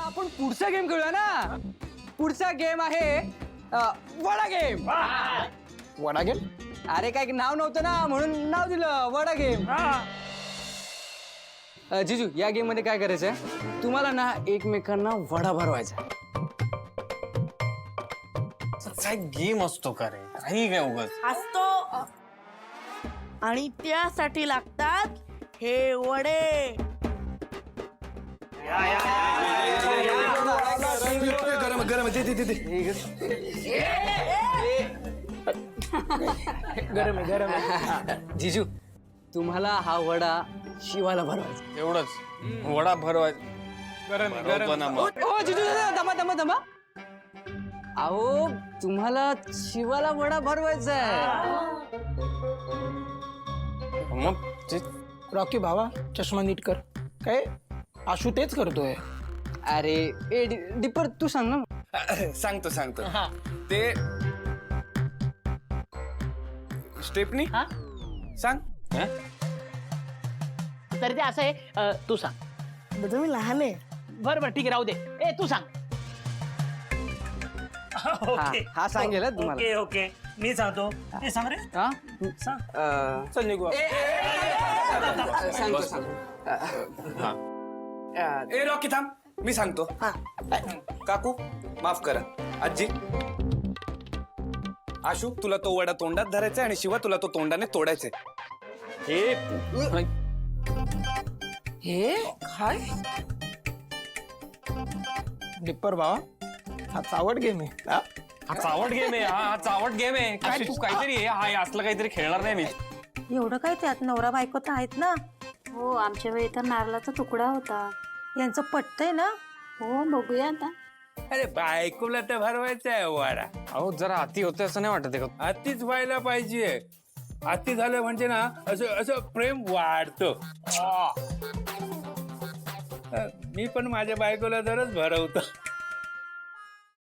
आपण पुढचा गेम खेळूया ना. पुढचा गेम आहे वडा गेम. वडा गेम? अरे काय नाव नव्हतं ना म्हणून नाव दिलं वडा गेम. जिजू या गेम मध्ये काय करायचंय, तुम्हाला ना एकमेकांना वडा भरवायचा. काय गेम असतो का रे, काही काय उगाच असतो आणि त्यासाठी लागतात हे वडे. गरम गरम दे दे दे गरम गरम. जिजू तुम्हाला हा वडा शिवाला भरवायचा. एवढंच वडा भरवाय गरम हो जिजू दमा. अहो तुम्हाला शिवाला वडा भरवायचा आहे. मग रॉकी भावा चष्मा नीट कर. काय आशू तेच करतोय. अरे ए डिपर तू सांग ना. सांगतो ते स्टेपनी सांग. तर ते असं आहे, तू सांग. तुम्ही लहान आहे. बरं बरं ठीक आहे, राहू दे. ए तू सांग. हा सांगेल हं तुम्हाला. ओके ओके मी सांगतो. ते सांग रे. हा? सांग. चल निघू. सांगतो. ए रॉकी थांब, मी सांगतो. काकू माफ करा. आजी आशू तुला तो वडा तोंडात धरायचा आणि शिवा तुला तो तोंडाने तोडायचे. हे काय डिप्पर भावा हा चावट गेम आहे. हा चावट गेम आहे. हा चावट गेम आहे. काय तू काहीतरी हा असलं काहीतरी खेळणार नाही मी. एवढं काय त्यात नवरा बायको तर आहेत ना. हो आमच्या वेळी तर नारळाचा तुकडा होता. यांचं पटतंय ना. हो बघूया आता. अरे बायकोला तर भरवायचा आहे वाडा. अहो जरा अति होते असं नाही वाटत का? अतिच व्हायला पाहिजे. अति झालं म्हणजे ना असं असं प्रेम वाढतं. मी पण माझ्या बायकोला जरच भरवतो.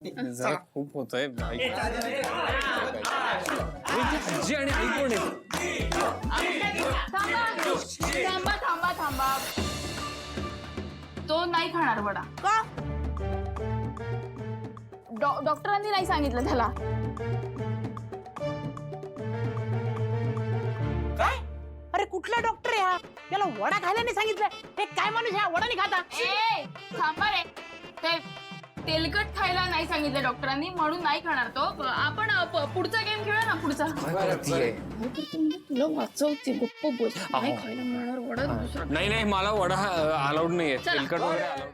जरा खूप होतंय. आजी आणि आई कोण आहे? थांबा. तो नाही खाणार वडा. का? डॉक्टरांनी नाही सांगितलं त्याला. काय? अरे कुठला डॉक्टर आहे हा? याला वडा खायला नाही सांगितलं. हे काय माणूस ह्या वडा नाही खाता? ए थांबा रे. ते तेलकट खायला नाही सांगितलं डॉक्टरांनी म्हणून नाही खाणार तो. आपण पुढचा गेम खेळूया ना. पुढचा तुला वाचवते. गप्प बोल. नाही खायला मिळणार वडा दुसरा. नाही मला वडा अलाउड नाहीये. तेलकट वगैरे allowed